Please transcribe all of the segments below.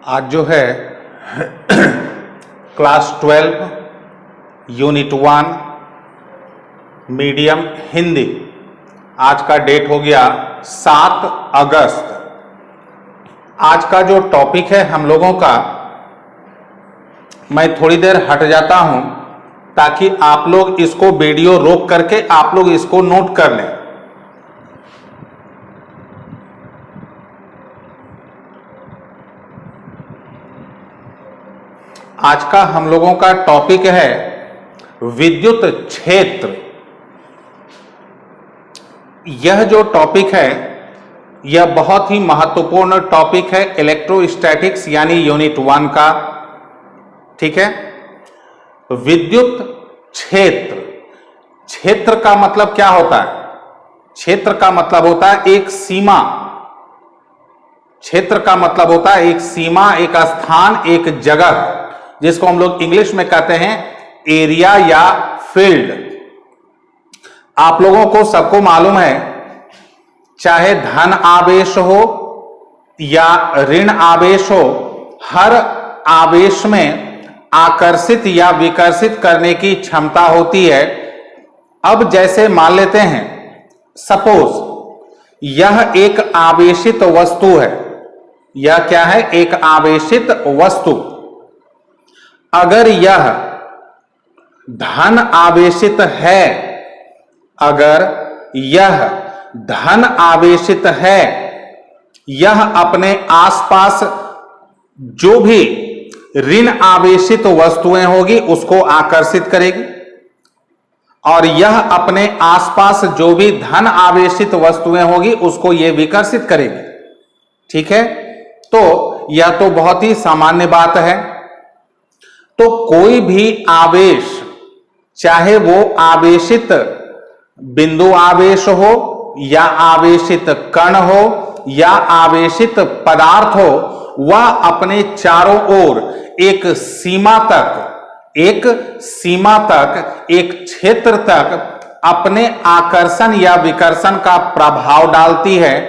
आज जो है क्लास 12 यूनिट 1 मीडियम हिंदी, आज का डेट हो गया 7 अगस्त। आज का जो टॉपिक है हम लोगों का, मैं थोड़ी देर हट जाता हूं ताकि आप लोग इसको वीडियो रोक करके आप लोग इसको नोट कर लें। आज का हम लोगों का टॉपिक है विद्युत क्षेत्र। यह जो टॉपिक है यह बहुत ही महत्वपूर्ण टॉपिक है इलेक्ट्रोस्टैटिक्स यानी यूनिट 1 का। ठीक है, विद्युत क्षेत्र। क्षेत्र का मतलब क्या होता है? क्षेत्र का मतलब होता है एक सीमा। क्षेत्र का मतलब होता है एक सीमा, एक स्थान, एक जगह, जिसको हम लोग इंग्लिश में कहते हैं एरिया या फील्ड। आप लोगों को सबको मालूम है, चाहे धन आवेश हो या ऋण आवेश हो, हर आवेश में आकर्षित या विकर्षित करने की क्षमता होती है। अब जैसे मान लेते हैं, सपोज यह एक आवेशित वस्तु है। यह क्या है? एक आवेशित वस्तु। अगर यह धन आवेशित है, अगर यह धन आवेशित है, यह अपने आसपास जो भी ऋण आवेशित वस्तुएं होगी उसको आकर्षित करेगी, और यह अपने आसपास जो भी धन आवेशित वस्तुएं होगी उसको यह विकर्षित करेगी। ठीक है, तो यह तो बहुत ही सामान्य बात है। तो कोई भी आवेश, चाहे वो आवेशित बिंदु आवेश हो या आवेशित कण हो या आवेशित पदार्थ हो, वह अपने चारों ओर एक सीमा तक, एक क्षेत्र तक अपने आकर्षण या विकर्षण का प्रभाव डालती है।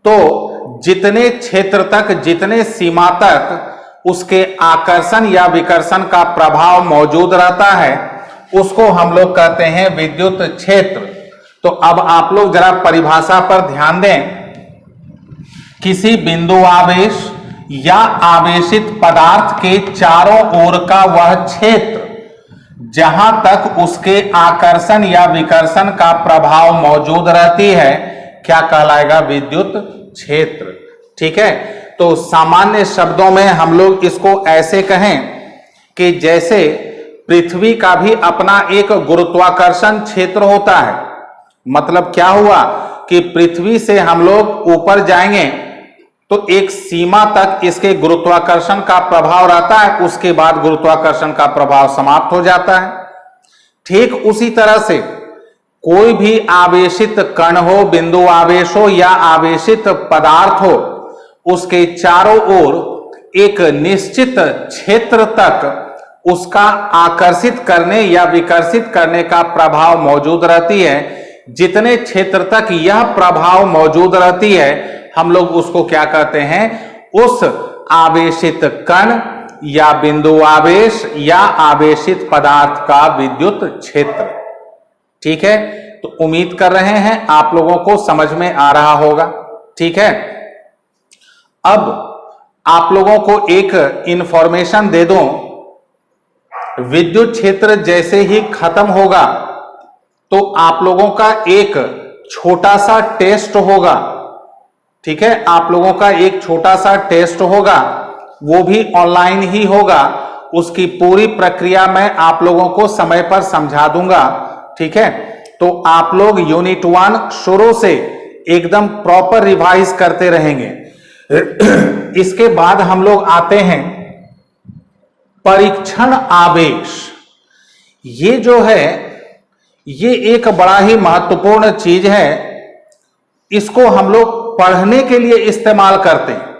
तो जितने क्षेत्र तक, जितने सीमा तक उसके आकर्षण या विकर्षण का प्रभाव मौजूद रहता है, उसको हम लोग कहते हैं विद्युत क्षेत्र। तो अब आप लोग जरा परिभाषा पर ध्यान दें। किसी बिंदु आवेश या आवेशित पदार्थ के चारों ओर का वह क्षेत्र जहां तक उसके आकर्षण या विकर्षण का प्रभाव मौजूद रहती है, क्या कहलाएगा? विद्युत क्षेत्र। ठीक है, तो सामान्य शब्दों में हम लोग इसको ऐसे कहें कि जैसे पृथ्वी का भी अपना एक गुरुत्वाकर्षण क्षेत्र होता है। मतलब क्या हुआ कि पृथ्वी से हम लोग ऊपर जाएंगे तो एक सीमा तक इसके गुरुत्वाकर्षण का प्रभाव रहता है, उसके बाद गुरुत्वाकर्षण का प्रभाव समाप्त हो जाता है। ठीक उसी तरह से कोई भी आवेशित कण हो, बिंदु आवेश हो या आवेशित पदार्थ हो, उसके चारों ओर एक निश्चित क्षेत्र तक उसका आकर्षित करने या विकर्षित करने का प्रभाव मौजूद रहती है। जितने क्षेत्र तक यह प्रभाव मौजूद रहती है, हम लोग उसको क्या कहते हैं? उस आवेशित कण या बिंदु आवेश या आवेशित पदार्थ का विद्युत क्षेत्र। ठीक है, तो उम्मीद कर रहे हैं आप लोगों को समझ में आ रहा होगा। ठीक है, अब आप लोगों को एक इंफॉर्मेशन दे दूं, विद्युत क्षेत्र जैसे ही खत्म होगा तो आप लोगों का एक छोटा सा टेस्ट होगा। ठीक है, आप लोगों का एक छोटा सा टेस्ट होगा, वो भी ऑनलाइन ही होगा। उसकी पूरी प्रक्रिया मैं आप लोगों को समय पर समझा दूंगा। ठीक है, तो आप लोग यूनिट 1 शुरू से एकदम प्रॉपर रिवाइज करते रहेंगे। इसके बाद हम लोग आते हैं परीक्षण आवेश। ये जो है, ये एक बड़ा ही महत्वपूर्ण चीज है। इसको हम लोग पढ़ने के लिए इस्तेमाल करते हैं।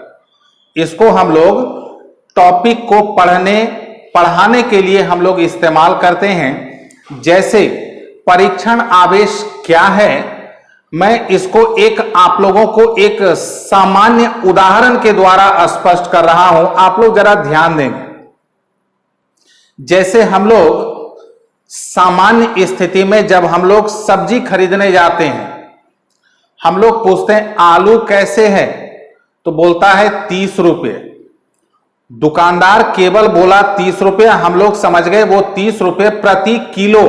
इसको हम लोग टॉपिक को पढ़ाने के लिए हम लोग इस्तेमाल करते हैं। जैसे परीक्षण आवेश क्या है, मैं इसको एक आप लोगों को एक सामान्य उदाहरण के द्वारा स्पष्ट कर रहा हूं, आप लोग जरा ध्यान देंगे। जैसे हम लोग सामान्य स्थिति में जब हम लोग सब्जी खरीदने जाते हैं, हम लोग पूछते हैं आलू कैसे है, तो बोलता है 30 रुपये। दुकानदार केवल बोला 30 रुपये, हम लोग समझ गए वो 30 रुपये प्रति किलो,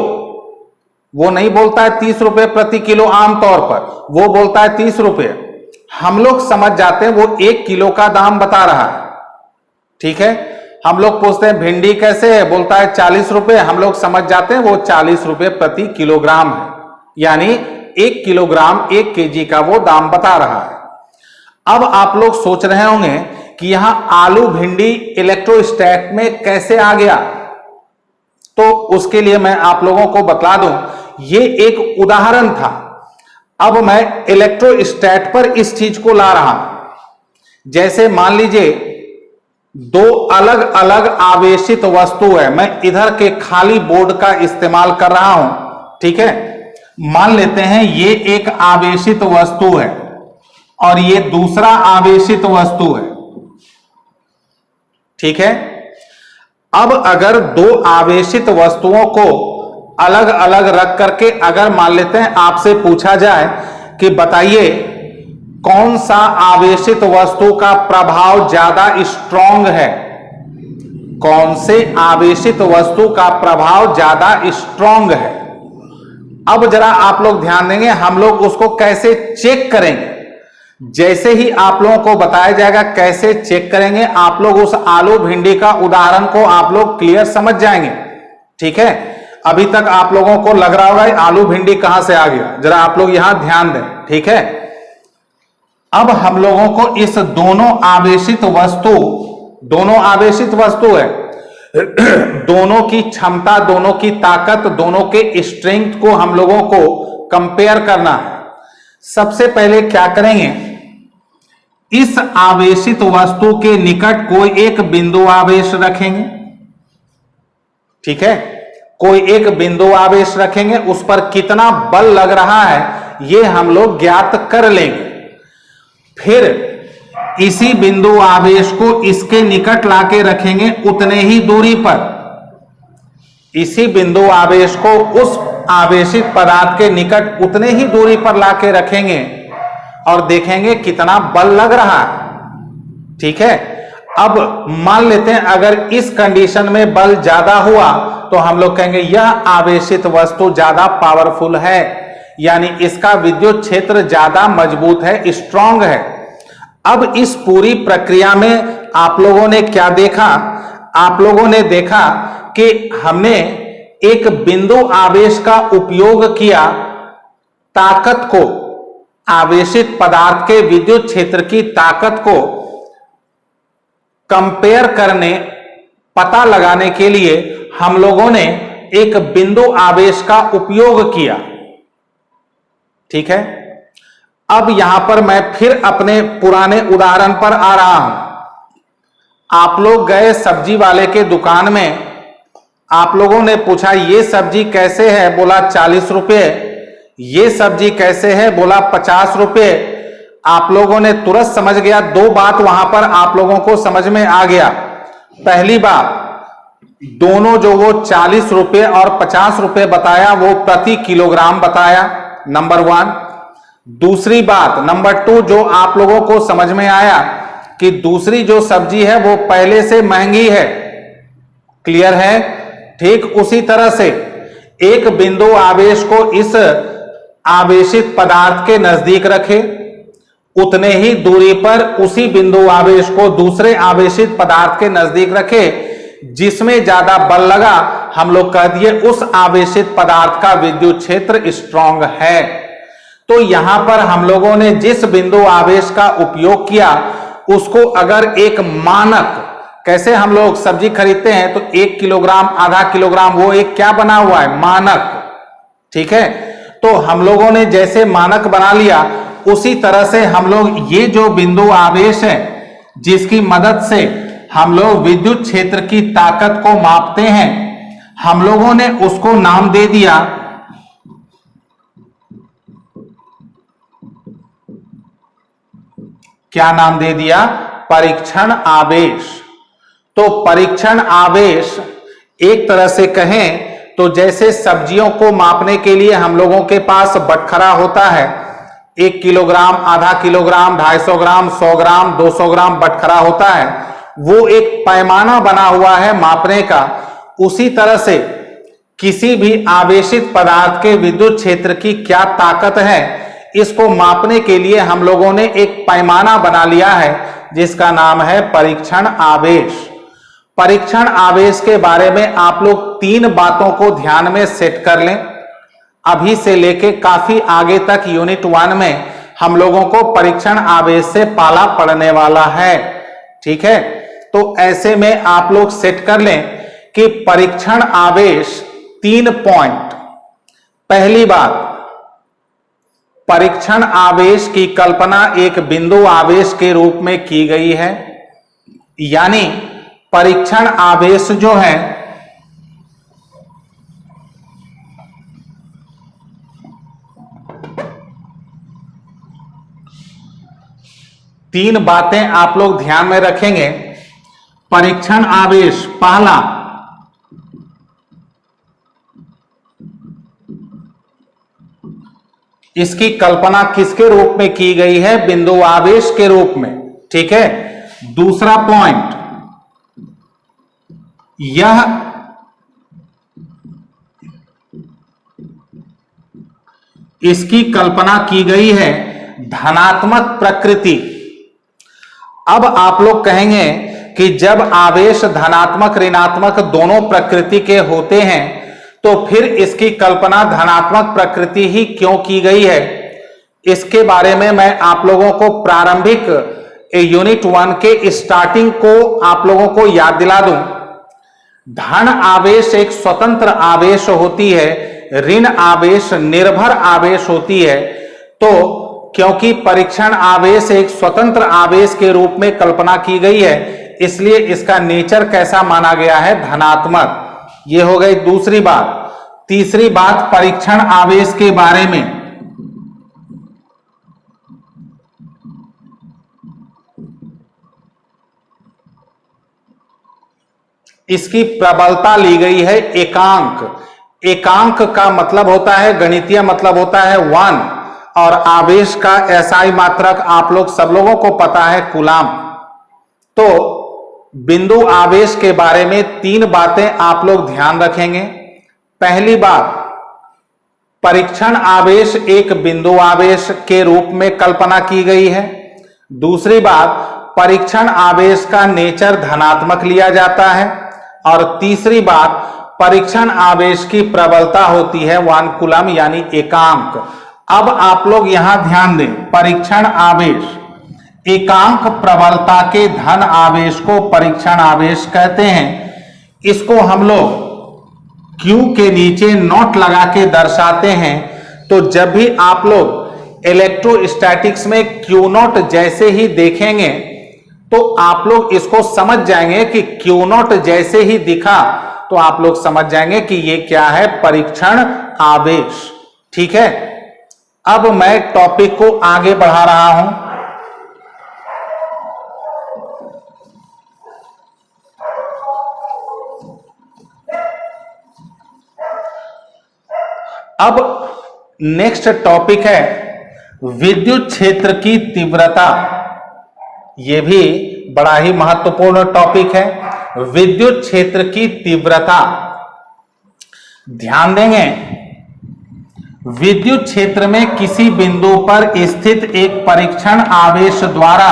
वो नहीं बोलता है 30 रुपये प्रति किलो आमतौर पर, वो बोलता है 30 रुपये। हम लोग समझ जाते हैं वो 1 किलो का दाम बता रहा है, ठीक है। हम लोग पूछते हैं भिंडी कैसे है, बोलता है 40 रुपये, हम लोग समझ जाते हैं वो 40 रुपये प्रति किलोग्राम है, यानी 1 किलोग्राम 1 केजी का वो दाम बता रहा है। अब आप लोग सोच रहे होंगे कि यहां आलू भिंडी इलेक्ट्रोस्टैट में कैसे आ गया, तो उसके लिए मैं आप लोगों को बता दूं, ये एक उदाहरण था। अब मैं इलेक्ट्रोस्टैट पर इस चीज को ला रहा हूं। जैसे मान लीजिए 2 अलग अलग आवेशित वस्तु है, मैं इधर के खाली बोर्ड का इस्तेमाल कर रहा हूं, ठीक है। मान लेते हैं ये एक आवेशित वस्तु है और ये दूसरा आवेशित वस्तु है, ठीक है। अब अगर 2 आवेशित वस्तुओं को अलग अलग रख करके अगर मान लेते हैं आपसे पूछा जाए कि बताइए कौन सा आवेशित वस्तु का प्रभाव ज्यादा स्ट्रॉन्ग है, कौन से आवेशित वस्तु का प्रभाव ज्यादा स्ट्रॉन्ग है। अब जरा आप लोग ध्यान देंगे, हम लोग उसको कैसे चेक करेंगे। जैसे ही आप लोगों को बताया जाएगा कैसे चेक करेंगे, आप लोग उस आलू भिंडी का उदाहरण को आप लोग क्लियर समझ जाएंगे, ठीक है। अभी तक आप लोगों को लग रहा होगा आलू भिंडी कहां से आ गया, जरा आप लोग यहां ध्यान दें, ठीक है। अब हम लोगों को इस दोनों आवेशित वस्तु है, दोनों की क्षमता, दोनों की ताकत, दोनों के स्ट्रेंथ को हम लोगों को कंपेयर करना है। सबसे पहले क्या करेंगे, इस आवेशित वस्तु के निकट कोई एक बिंदु आवेश रखेंगे, ठीक है। कोई एक बिंदु आवेश रखेंगे, उस पर कितना बल लग रहा है ये हम लोग ज्ञात कर लेंगे। फिर इसी बिंदु आवेश को इसके निकट लाके रखेंगे उतने ही दूरी पर, इसी बिंदु आवेश को उस आवेशित पदार्थ के निकट उतने ही दूरी पर लाके रखेंगे और देखेंगे कितना बल लग रहा है, ठीक है। अब मान लेते हैं अगर इस कंडीशन में बल ज्यादा हुआ तो हम लोग कहेंगे यह आवेशित वस्तु ज्यादा पावरफुल है, यानी इसका विद्युत क्षेत्र ज्यादा मजबूत है, स्ट्रांग है। अब इस पूरी प्रक्रिया में आप लोगों ने क्या देखा, आप लोगों ने देखा कि हमने एक बिंदु आवेश का उपयोग किया ताकत को, आवेशित पदार्थ के विद्युत क्षेत्र की ताकत को कंपेयर करने, पता लगाने के लिए हम लोगों ने एक बिंदु आवेश का उपयोग किया, ठीक है। अब यहां पर मैं फिर अपने पुराने उदाहरण पर आ रहा हूं। आप लोग गए सब्जी वाले के दुकान में, आप लोगों ने पूछा ये सब्जी कैसे है, बोला 40 रुपये। ये सब्जी कैसे है, बोला 50 रुपये। आप लोगों ने तुरंत समझ गया, 2 बात वहां पर आप लोगों को समझ में आ गया। पहली बात, दोनों जो वो 40 रुपये और 50 रुपये बताया वो प्रति किलोग्राम बताया, नंबर 1। दूसरी बात, नंबर 2, जो आप लोगों को समझ में आया कि दूसरी जो सब्जी है वो पहले से महंगी है, क्लियर है। ठीक उसी तरह से एक बिंदु आवेश को इस आवेशित पदार्थ के नजदीक रखे, उतने ही दूरी पर उसी बिंदु आवेश को दूसरे आवेशित पदार्थ के नजदीक रखे, जिसमें ज्यादा बल लगा हम लोग कह दिए उस आवेशित पदार्थ का विद्युत क्षेत्र स्ट्रांग है। तो यहां पर हम लोगों ने जिस बिंदु आवेश का उपयोग किया उसको अगर एक मानक, कैसे हम लोग सब्जी खरीदते हैं तो 1 किलोग्राम, आधा किलोग्राम, वो एक क्या बना हुआ है, मानक, ठीक है। तो हम लोगों ने जैसे मानक बना लिया उसी तरह से हम लोग ये जो बिंदु आवेश है जिसकी मदद से हम लोग विद्युत क्षेत्र की ताकत को मापते हैं, हम लोगों ने उसको नाम दे दिया क्या नाम दे दिया? परीक्षण आवेश। तो परीक्षण आवेश एक तरह से कहें तो जैसे सब्जियों को मापने के लिए हम लोगों के पास बटखरा होता है, 1 किलोग्राम, आधा किलोग्राम, 250 ग्राम, 100 ग्राम, 200 ग्राम बटखरा होता है, वो एक पैमाना बना हुआ है मापने का। उसी तरह से किसी भी आवेशित पदार्थ के विद्युत क्षेत्र की क्या ताकत है, इसको मापने के लिए हम लोगों ने एक पैमाना बना लिया है जिसका नाम है परीक्षण आवेश। परीक्षण आवेश के बारे में आप लोग 3 बातों को ध्यान में सेट कर लें। अभी से लेके काफी आगे तक यूनिट 1 में हम लोगों को परीक्षण आवेश से पाला पड़ने वाला है, ठीक है। तो ऐसे में आप लोग सेट कर लें कि परीक्षण आवेश 3 पॉइंट। पहली बात, परीक्षण आवेश की कल्पना एक बिंदु आवेश के रूप में की गई है, यानी परीक्षण आवेश जो है तीन बातें आप लोग ध्यान में रखेंगे। परीक्षण आवेश पहला, इसकी कल्पना किसके रूप में की गई है? बिंदु आवेश के रूप में, ठीक है। दूसरा पॉइंट, यह इसकी कल्पना की गई है धनात्मक प्रकृति। अब आप लोग कहेंगे कि जब आवेश धनात्मक ऋणात्मक दोनों प्रकृति के होते हैं तो फिर इसकी कल्पना धनात्मक प्रकृति ही क्यों की गई है? इसके बारे में मैं आप लोगों को प्रारंभिक यूनिट 1 के स्टार्टिंग को आप लोगों को याद दिला दूं। धन आवेश एक स्वतंत्र आवेश होती है, ऋण आवेश निर्भर आवेश होती है। तो क्योंकि परीक्षण आवेश एक स्वतंत्र आवेश के रूप में कल्पना की गई है, इसलिए इसका नेचर कैसा माना गया है? धनात्मक। ये हो गई दूसरी बात। तीसरी बात, परीक्षण आवेश के बारे में इसकी प्रबलता ली गई है एकांक। एकांक का मतलब होता है, गणितीय मतलब होता है 1, और आवेश का एसआई मात्रक आप लोग सब लोगों को पता है कूलाम। तो बिंदु आवेश के बारे में 3 बातें आप लोग ध्यान रखेंगे। पहली बात, परीक्षण आवेश एक बिंदु आवेश के रूप में कल्पना की गई है। दूसरी बात, परीक्षण आवेश का नेचर धनात्मक लिया जाता है। और तीसरी बात, परीक्षण आवेश की प्रबलता होती है 1 कूलम यानी एकांक। अब आप लोग यहां ध्यान दें, परीक्षण आवेश एकांक प्रबलता के धन आवेश को परीक्षण आवेश कहते हैं। इसको हम लोग Q के नीचे नोट लगा के दर्शाते हैं। तो जब भी आप लोग इलेक्ट्रोस्टैटिक्स में Q नोट जैसे ही देखेंगे तो आप लोग इसको समझ जाएंगे कि Q नोट जैसे ही दिखा तो आप लोग समझ जाएंगे कि ये क्या है? परीक्षण आवेश, ठीक है। अब मैं टॉपिक को आगे बढ़ा रहा हूं। अब नेक्स्ट टॉपिक है विद्युत क्षेत्र की तीव्रता। यह भी बड़ा ही महत्वपूर्ण टॉपिक है, विद्युत क्षेत्र की तीव्रता। ध्यान देंगे, विद्युत क्षेत्र में किसी बिंदु पर स्थित एक परीक्षण आवेश द्वारा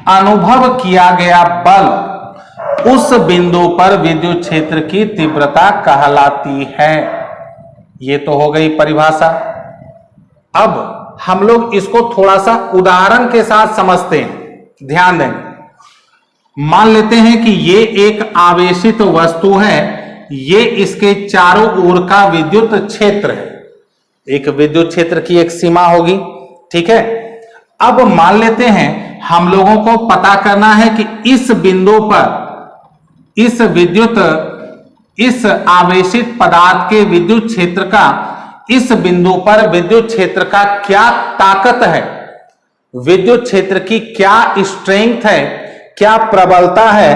अनुभव किया गया बल उस बिंदु पर विद्युत क्षेत्र की तीव्रता कहलाती है। ये तो हो गई परिभाषा। अब हम लोग इसको थोड़ा सा उदाहरण के साथ समझते हैं। ध्यान दें, मान लेते हैं कि ये एक आवेशित वस्तु है, ये इसके चारों ओर का विद्युत क्षेत्र है। एक विद्युत क्षेत्र की एक सीमा होगी, ठीक है। अब मान लेते हैं हम लोगों को पता करना है कि इस बिंदु पर इस आवेशित पदार्थ के विद्युत क्षेत्र का, इस बिंदु पर विद्युत क्षेत्र का क्या ताकत है। विद्युत क्षेत्र की क्या स्ट्रेंथ है, क्या प्रबलता है,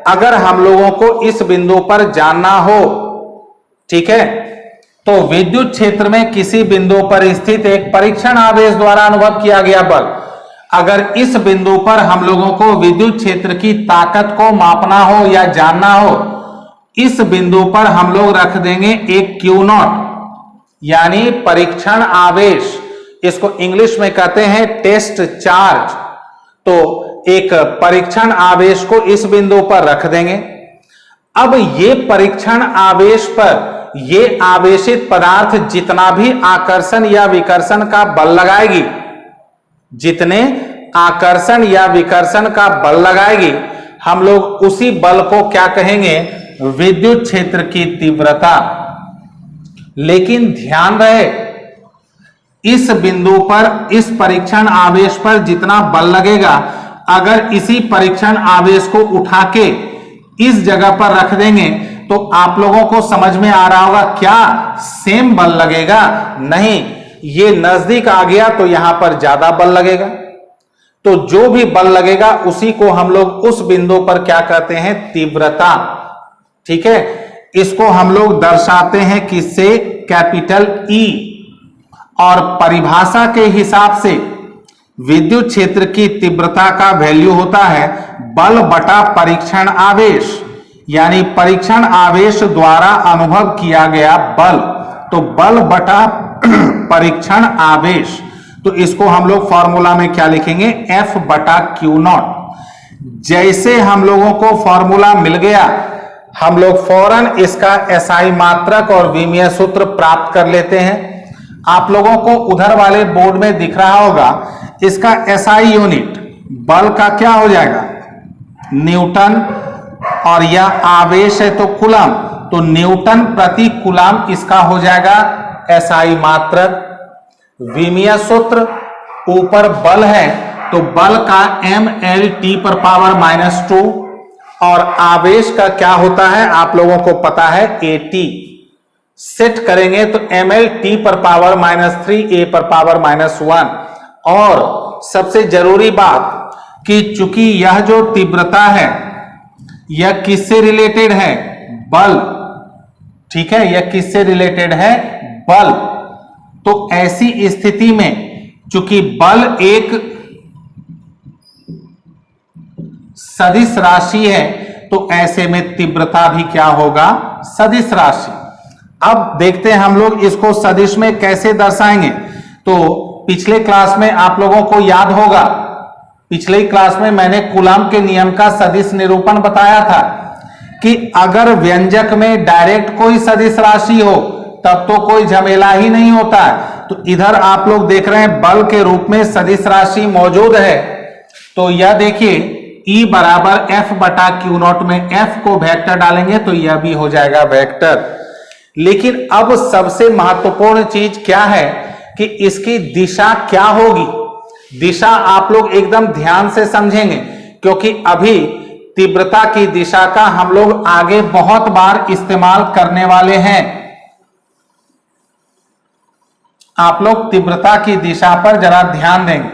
अगर हम लोगों को इस बिंदु पर जानना हो। ठीक है, तो विद्युत क्षेत्र में किसी बिंदु पर स्थित एक परीक्षण आवेश द्वारा अनुभव किया गया बल, अगर इस बिंदु पर हम लोगों को विद्युत क्षेत्र की ताकत को मापना हो या जानना हो, इस बिंदु पर हम लोग रख देंगे एक Q0 यानी परीक्षण आवेश, इसको इंग्लिश में कहते हैं टेस्ट चार्ज। तो एक परीक्षण आवेश को इस बिंदु पर रख देंगे। अब ये परीक्षण आवेश पर ये आवेशित पदार्थ जितना भी आकर्षण या विकर्षण का बल लगाएगी, जितने आकर्षण या विकर्षण का बल लगाएगी, हम लोग उसी बल को क्या कहेंगे, विद्युत क्षेत्र की तीव्रता। लेकिन ध्यान रहे, इस बिंदु पर इस परीक्षण आवेश पर जितना बल लगेगा, अगर इसी परीक्षण आवेश को उठा के इस जगह पर रख देंगे तो आप लोगों को समझ में आ रहा होगा क्या सेम बल लगेगा? नहीं, ये नजदीक आ गया तो यहां पर ज्यादा बल लगेगा। तो जो भी बल लगेगा उसी को हम लोग उस बिंदु पर क्या कहते हैं, तीव्रता। ठीक है, इसको हम लोग दर्शाते हैं किससे, कैपिटल ई। और परिभाषा के हिसाब से विद्युत क्षेत्र की तीव्रता का वैल्यू होता है बल बटा परीक्षण आवेश, यानी परीक्षण आवेश द्वारा अनुभव किया गया बल। तो बल बटा परीक्षण आवेश, तो इसको हम लोग फॉर्मूला में क्या लिखेंगे, F बटा Q0। जैसे हम लोगों को फॉर्मूला मिल गया, हम लोग फौरन इसका SI मात्रक और विमीय सूत्र प्राप्त कर लेते हैं। आप लोगों को उधर वाले बोर्ड में दिख रहा होगा, इसका SI यूनिट बल का क्या हो जाएगा, न्यूटन, और यह आवेश है तो कूलम, तो न्यूटन प्रति कूलम इसका हो जाएगा SI मात्रक। विमीय सूत्र, ऊपर बल है तो बल का mLT पर पावर -2, और आवेश का क्या होता है आप लोगों को पता है, AT। सेट करेंगे तो mLT पर पावर -3, A पर पावर -1। और सबसे जरूरी बात कि चूंकि यह जो तीव्रता है यह किससे रिलेटेड है, बल। ठीक है, यह किससे रिलेटेड है, बल। तो ऐसी स्थिति में चूंकि बल एक सदिश राशि है, तो ऐसे में तीव्रता भी क्या होगा, सदिश राशि। अब देखते हैं हम लोग इसको सदिश में कैसे दर्शाएंगे। तो पिछले क्लास में आप लोगों को याद होगा, पिछले क्लास में मैंने कूलम के नियम का सदिश निरूपण बताया था कि अगर व्यंजक में डायरेक्ट कोई सदिश राशि हो तब तो कोई झमेला ही नहीं होता है। तो इधर आप लोग देख रहे हैं बल के रूप में सदिश राशि मौजूद है। तो यह देखिए E बराबर F बटा Q0 में F को वेक्टर डालेंगे तो यह भी हो जाएगा वेक्टर। लेकिन अब सबसे महत्वपूर्ण चीज क्या है कि इसकी दिशा क्या होगी। दिशा आप लोग एकदम ध्यान से समझेंगे, क्योंकि अभी तीव्रता की दिशा का हम लोग आगे बहुत बार इस्तेमाल करने वाले हैं। आप लोग तीव्रता की दिशा पर जरा ध्यान देंगे।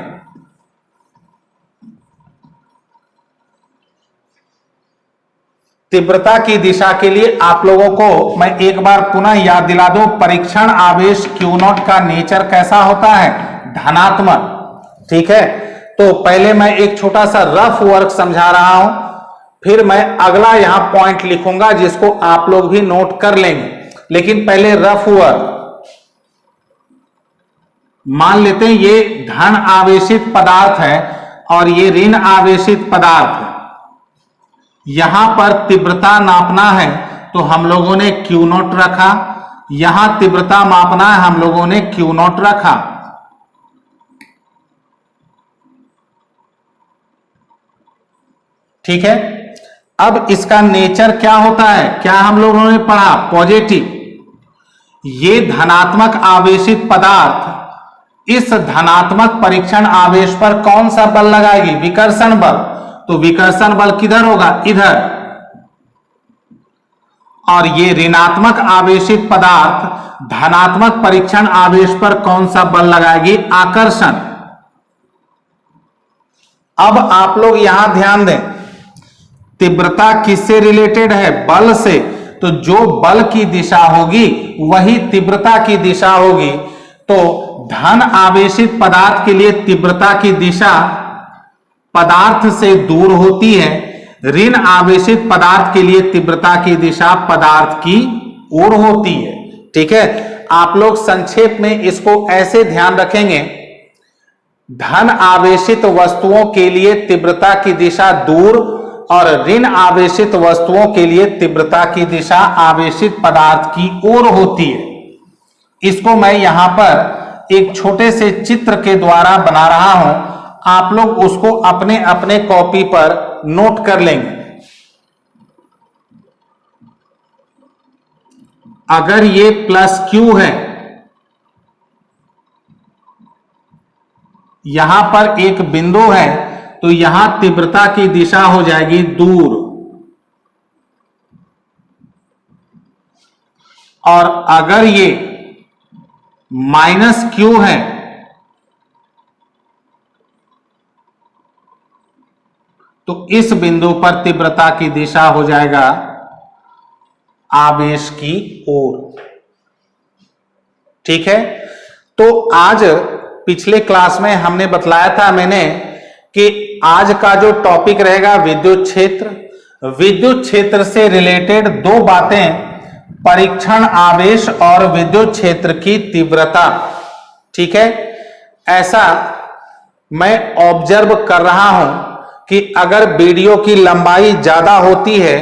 तीव्रता की दिशा के लिए आप लोगों को मैं एक बार पुनः याद दिला दूं, परीक्षण आवेश Q0 का नेचर कैसा होता है, धनात्मक। ठीक है, तो पहले मैं एक छोटा सा रफ वर्क समझा रहा हूं, फिर मैं अगला यहां पॉइंट लिखूंगा जिसको आप लोग भी नोट कर लेंगे। लेकिन पहले रफ वर्क। मान लेते हैं ये धन आवेशित पदार्थ है और ये ऋण आवेशित पदार्थ है। यहां पर तीव्रता नापना है तो हम लोगों ने Q0 रखा, यहां तीव्रता मापना है हम लोगों ने Q0 रखा। ठीक है, अब इसका नेचर क्या होता है, क्या हम लोगों ने पढ़ा, पॉजिटिव। ये धनात्मक आवेशित पदार्थ इस धनात्मक परीक्षण आवेश पर कौन सा बल लगाएगी, विकर्षण बल। तो विकर्षण बल किधर होगा, इधर। और ये ऋणात्मक आवेशित पदार्थ धनात्मक परीक्षण आवेश पर कौन सा बल लगाएगी, आकर्षण। अब आप लोग यहां ध्यान दें, तीव्रता किससे रिलेटेड है? बल से। तो जो बल की दिशा होगी वही तीव्रता की दिशा होगी। तो धन आवेशित पदार्थ के लिए तीव्रता की दिशा पदार्थ से दूर होती है, ऋण आवेशित पदार्थ के लिए तीव्रता की दिशा पदार्थ की ओर होती है। ठीक है, आप लोग संक्षेप में इसको ऐसे ध्यान रखेंगे, धन आवेशित वस्तुओं के लिए तीव्रता की दिशा दूर और ऋण आवेशित वस्तुओं के लिए तीव्रता की दिशा आवेशित पदार्थ की ओर होती है। इसको मैं यहां पर एक छोटे से चित्र के द्वारा बना रहा हूं, आप लोग उसको अपने अपने कॉपी पर नोट कर लेंगे। अगर ये प्लस क्यू है, यहां पर एक बिंदु है, तो यहां तीव्रता की दिशा हो जाएगी दूर, और अगर ये माइनस क्यू है तो इस बिंदु पर तीव्रता की दिशा हो जाएगा आवेश की ओर। ठीक है, तो आज पिछले क्लास में हमने बतलाया था मैंने कि आज का जो टॉपिक रहेगा विद्युत क्षेत्र। विद्युत क्षेत्र से रिलेटेड दो बातें, परीक्षण आवेश और विद्युत क्षेत्र की तीव्रता। ठीक है, ऐसा मैं ऑब्जर्व कर रहा हूं कि अगर वीडियो की लंबाई ज्यादा होती है,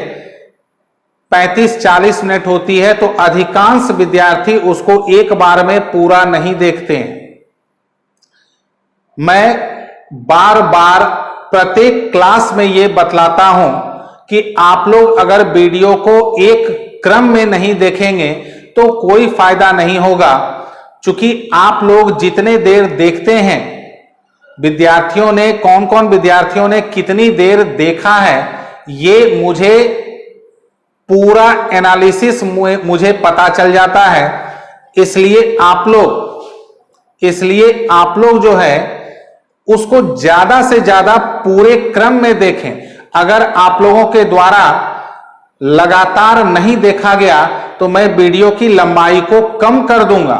35-40 मिनट होती है, तो अधिकांश विद्यार्थी उसको एक बार में पूरा नहीं देखते हैं। मैं बार बार प्रत्येक क्लास में यह बतलाता हूं कि आप लोग अगर वीडियो को एक क्रम में नहीं देखेंगे तो कोई फायदा नहीं होगा। क्योंकि आप लोग जितने देर देखते हैं, विद्यार्थियों ने कौन कौन विद्यार्थियों ने कितनी देर देखा है, ये मुझे पूरा एनालिसिस मुझे पता चल जाता है। इसलिए आप लोग जो है उसको ज्यादा से ज्यादा पूरे क्रम में देखें। अगर आप लोगों के द्वारा लगातार नहीं देखा गया तो मैं वीडियो की लंबाई को कम कर दूंगा।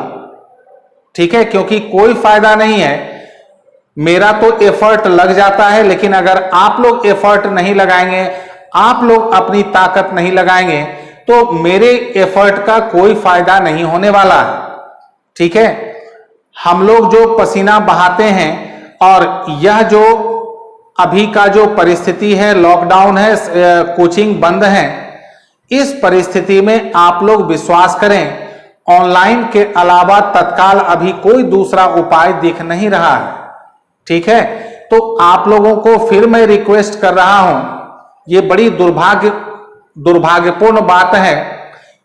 ठीक है, क्योंकि कोई फायदा नहीं है, मेरा तो एफर्ट लग जाता है, लेकिन अगर आप लोग एफर्ट नहीं लगाएंगे, आप लोग अपनी ताकत नहीं लगाएंगे, तो मेरे एफर्ट का कोई फायदा नहीं होने वाला है। ठीक है, हम लोग जो पसीना बहाते हैं, और यह जो अभी का जो परिस्थिति है, लॉकडाउन है, कोचिंग बंद है, इस परिस्थिति में आप लोग विश्वास करें, ऑनलाइन के अलावा तत्काल अभी कोई दूसरा उपाय दिख नहीं रहा है। ठीक है, तो आप लोगों को फिर मैं रिक्वेस्ट कर रहा हूं, ये बड़ी दुर्भाग्यपूर्ण बात है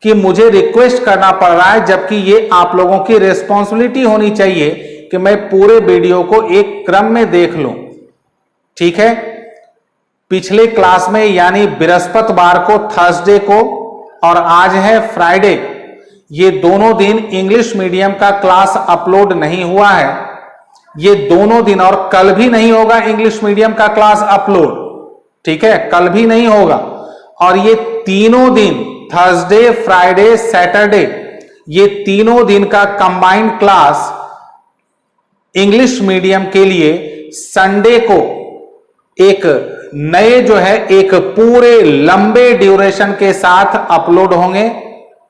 कि मुझे रिक्वेस्ट करना पड़ रहा है, जबकि ये आप लोगों की रिस्पॉन्सिबिलिटी होनी चाहिए कि मैं पूरे वीडियो को एक क्रम में देख लूं। ठीक है, पिछले क्लास में यानी बृहस्पतिवार को, थर्सडे को, और आज है फ्राइडे, ये दोनों दिन इंग्लिश मीडियम का क्लास अपलोड नहीं हुआ है। ये दोनों दिन, और कल भी नहीं होगा इंग्लिश मीडियम का क्लास अपलोड। ठीक है, कल भी नहीं होगा। और ये तीनों दिन, थर्सडे, फ्राइडे, सैटरडे, ये तीनों दिन का कंबाइंड क्लास इंग्लिश मीडियम के लिए संडे को एक नए जो है एक पूरे लंबे ड्यूरेशन के साथ अपलोड होंगे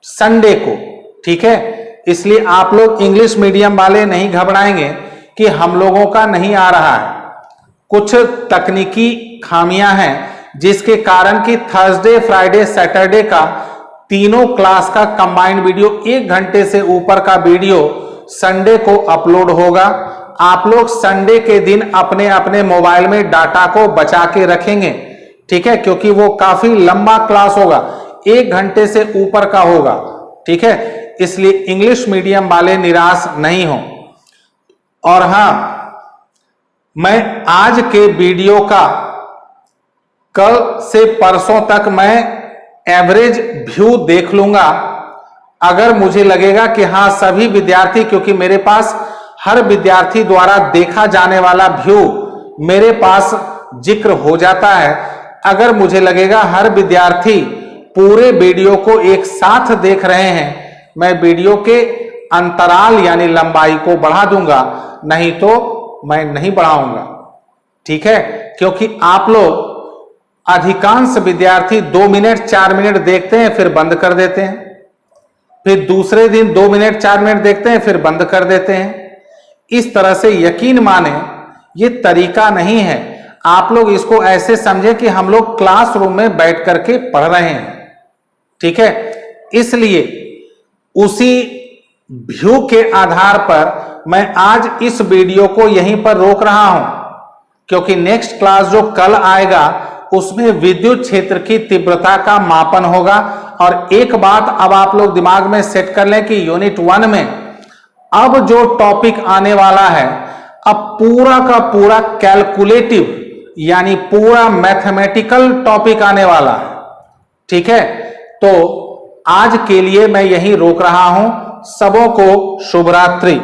संडे को। ठीक है, इसलिए आप लोग इंग्लिश मीडियम वाले नहीं घबराएंगे कि हम लोगों का नहीं आ रहा है। कुछ तकनीकी खामियां हैं जिसके कारण कि थर्सडे, फ्राइडे, सैटरडे का तीनों क्लास का कंबाइंड वीडियो 1 घंटे से ऊपर का वीडियो संडे को अपलोड होगा। आप लोग संडे के दिन अपने अपने मोबाइल में डाटा को बचा के रखेंगे। ठीक है, क्योंकि वो काफी लंबा क्लास होगा, 1 घंटे से ऊपर का होगा। ठीक है, इसलिए इंग्लिश मीडियम वाले निराश नहीं हो। और हां, मैं आज के वीडियो का कल से परसों तक मैं एवरेज व्यू देख लूंगा। अगर मुझे लगेगा कि हां सभी विद्यार्थी, क्योंकि मेरे पास हर विद्यार्थी द्वारा देखा जाने वाला व्यू मेरे पास जिक्र हो जाता है। अगर मुझे लगेगा हर विद्यार्थी पूरे वीडियो को एक साथ देख रहे हैं, मैं वीडियो के अंतराल यानी लंबाई को बढ़ा दूंगा, नहीं तो मैं नहीं बढ़ाऊंगा। ठीक है, क्योंकि आप लोग अधिकांश विद्यार्थी 2 मिनट 4 मिनट देखते हैं फिर बंद कर देते हैं, फिर दूसरे दिन 2 मिनट 4 मिनट देखते हैं फिर बंद कर देते हैं। इस तरह से यकीन माने ये तरीका नहीं है। आप लोग इसको ऐसे समझें कि हम लोग क्लासरूम में बैठ करके पढ़ रहे हैं। ठीक है, इसलिए उसी व्यू के आधार पर मैं आज इस वीडियो को यहीं पर रोक रहा हूं, क्योंकि नेक्स्ट क्लास जो कल आएगा उसमें विद्युत क्षेत्र की तीव्रता का मापन होगा। और एक बात अब आप लोग दिमाग में सेट कर लें कि यूनिट 1 में अब जो टॉपिक आने वाला है, अब पूरा का पूरा कैलकुलेटिव यानी पूरा मैथमेटिकल टॉपिक आने वाला है। ठीक है, तो आज के लिए मैं यहीं रोक रहा हूं। सबों को शुभ रात्रि।